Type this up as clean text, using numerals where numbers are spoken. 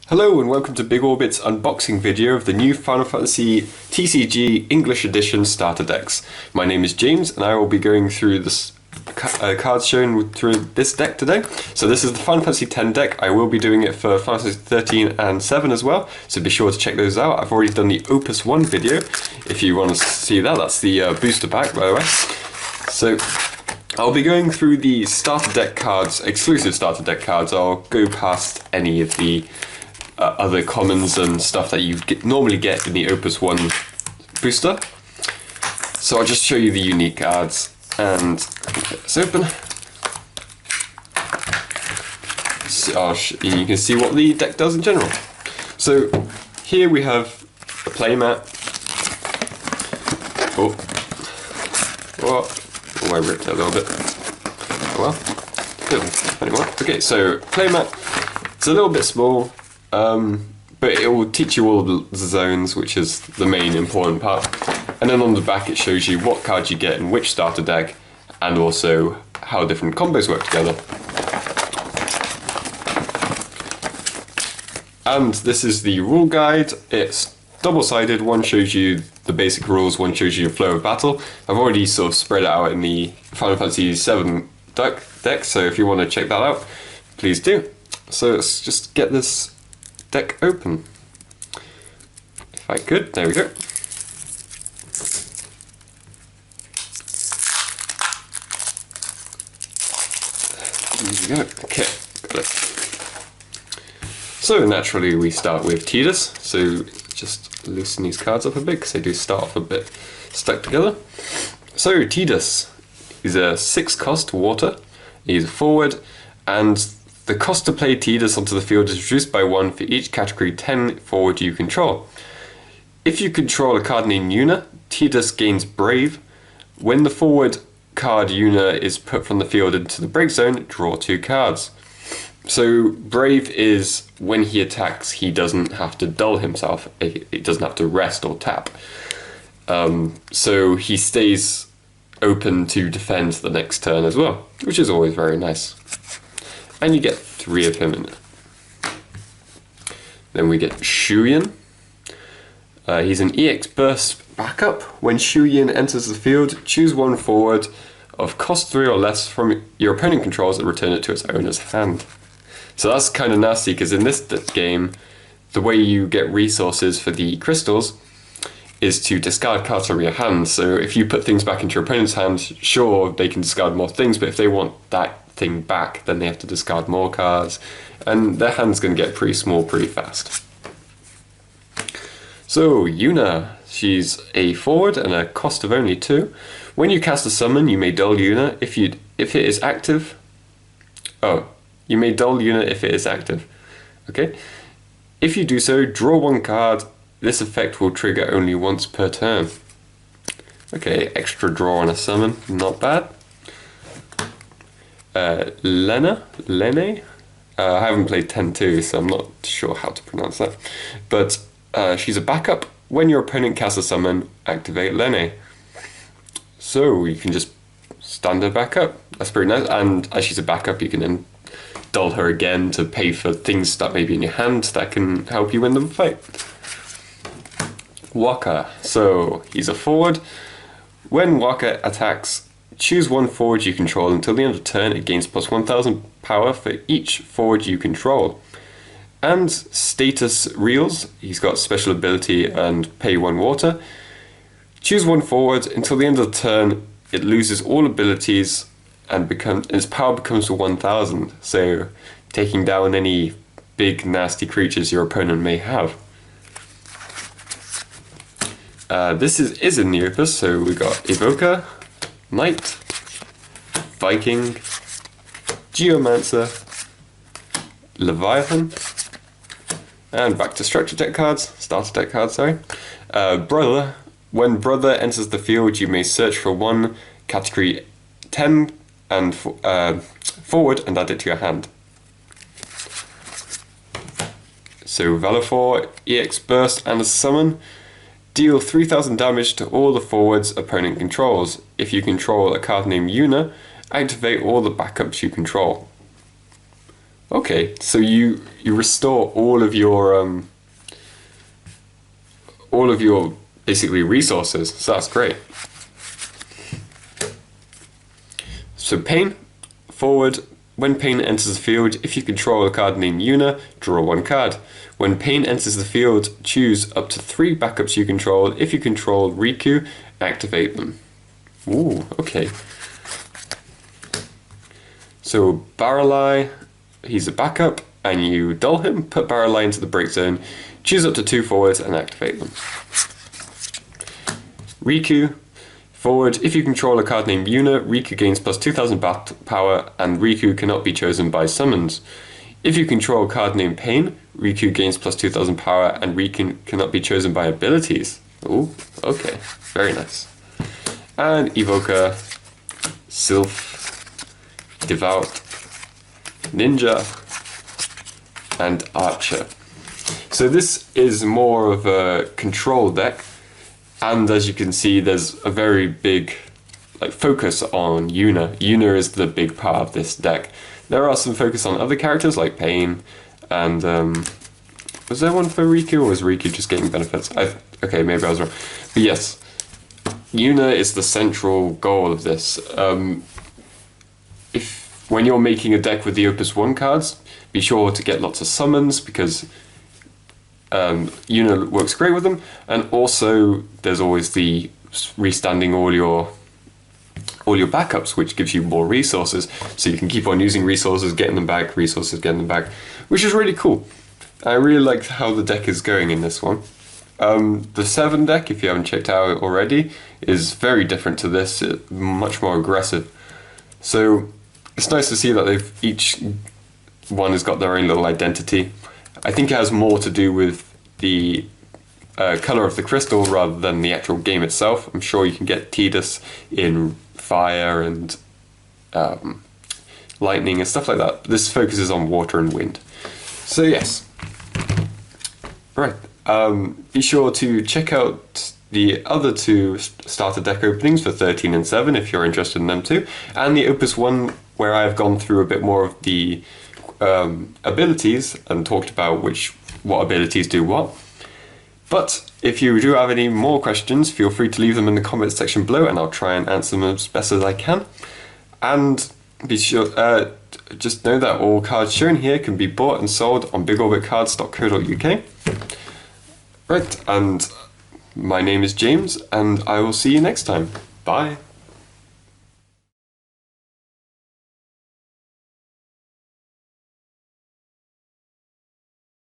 Hello and welcome to Big Orbit's unboxing video of the new Final Fantasy TCG English Edition starter decks. My name is James and I will be going through this cards shown through this deck today. So this is the Final Fantasy X deck. I will be doing it for Final Fantasy 13 and 7 as well, so be sure to check those out. I've already done the Opus 1 video if you want to see that. That's the booster pack, by the way. So I'll be going through the starter deck cards, exclusive starter deck cards. I'll go past any of the other commons and stuff that you normally get in the Opus 1 booster. So I'll just show you the unique cards and get this open. So you can see what the deck does in general. So here we have a playmat. I ripped it a little bit. Oh well. Anyway, okay, so playmat. It's a little bit small. But it will teach you all the zones, which is the main important part. And then on the back it shows you what cards you get in which starter deck, and also how different combos work together. And this is the rule guide. It's double-sided. One shows you the basic rules, one shows you the flow of battle. I've already sort of spread it out in the Final Fantasy 7 deck, so if you want to check that out, please do. So let's just get this deck open. If I could, there we go. There we go. Okay, got it. So naturally we start with Tidus. So just loosen these cards up a bit because they do start off a bit stuck together. So Tidus is a 6-cost water. He's a forward, and the cost to play Tidus onto the field is reduced by 1 for each category 10 forward you control. If you control a card named Yuna, Tidus gains Brave. When the forward card Yuna is put from the field into the break zone, draw 2 cards. So Brave is when he attacks, he doesn't have to dull himself. He doesn't have to rest or tap. So he stays open to defend the next turn as well, which is always very nice. And you get 3 of him in it. Then we get Shuyin. He's an EX Burst backup. When Shuyin enters the field, choose 1 forward of cost 3 or less from your opponent controls and return it to its owner's hand. So that's kind of nasty, because in this game, the way you get resources for the crystals is to discard cards from your hand. So if you put things back into your opponent's hand, sure, they can discard more things, but if they want that thing back, then they have to discard more cards, and their hand's going to get pretty small pretty fast. So Yuna, she's a forward and a cost of only 2. When you cast a summon, you may dull Yuna if it is active. Oh, you may dull Yuna if it is active. Okay. If you do so, draw 1 card. This effect will trigger only once per turn. Okay, extra draw on a summon, not bad. Lene? I haven't played 10-2, so I'm not sure how to pronounce that. But she's a backup. When your opponent casts a summon, activate Lene. So you can just stand her back up. That's pretty nice. And as she's a backup, you can then dull her again to pay for things that may be in your hand that can help you win the fight. Waka. So he's a forward. When Waka attacks, choose 1 forward you control. Until the end of turn, it gains plus 1000 power for each forward you control. And status reels, he's got special ability and pay 1 water. Choose 1 forward. Until the end of the turn, it loses all abilities and its power becomes to 1000. So taking down any big nasty creatures your opponent may have. This is in the Opus, so we got Evoker, Knight, Viking, Geomancer, Leviathan, and back to structure deck cards, starter deck cards, sorry. Brother. When Brother enters the field, you may search for 1 category 10 and forward and add it to your hand. So Valofor, EX Burst and a summon. Deal 3000 damage to all the forwards opponent controls. If you control a card named Yuna, activate all the backups you control. Okay, so you restore all of your basically resources. So that's great. So Pain, forward. When Pain enters the field, if you control a card named Yuna, draw one card. When Pain enters the field, choose up to 3 backups you control. If you control Riku, activate them. Ooh, okay. So Baralai, he's a backup, and you dull him, put Baralai into the break zone, choose up to 2 forwards and activate them. Riku, forward, if you control a card named Yuna, Riku gains plus 2000 battle power, and Riku cannot be chosen by summons. If you control a card named Pain, Riku gains plus 2000 power, and Riku cannot be chosen by abilities. Ooh, okay, very nice. And Evoker, Sylph, Devout, Ninja, and Archer. So this is more of a control deck, and as you can see, there's a very big focus on Yuna. Yuna is the big part of this deck. There are some focus on other characters like Pain, and was there one for Riku, or was Riku just getting benefits? Okay, maybe I was wrong. But yes, Yuna is the central goal of this. When you're making a deck with the Opus 1 cards, be sure to get lots of summons, because Yuna works great with them, and also there's always the restanding all your backups, which gives you more resources, so you can keep on using resources, getting them back, resources, getting them back, which is really cool. I really like how the deck is going in this one. The 7 deck, if you haven't checked out already, is very different to this, much more aggressive. So it's nice to see that each one has got their own little identity. I think it has more to do with the color of the crystal rather than the actual game itself. I'm sure you can get Tidus in fire and lightning and stuff like that. This focuses on water and wind. So yes. Right. Be sure to check out the other 2 starter deck openings for 13 and 7 if you're interested in them too, and the Opus 1 where I've gone through a bit more of the abilities and talked about what abilities do what. But if you do have any more questions, feel free to leave them in the comments section below, and I'll try and answer them as best as I can. And be sure, just know that all cards shown here can be bought and sold on bigorbitcards.co.uk. Right, and my name is James, and I will see you next time. Bye.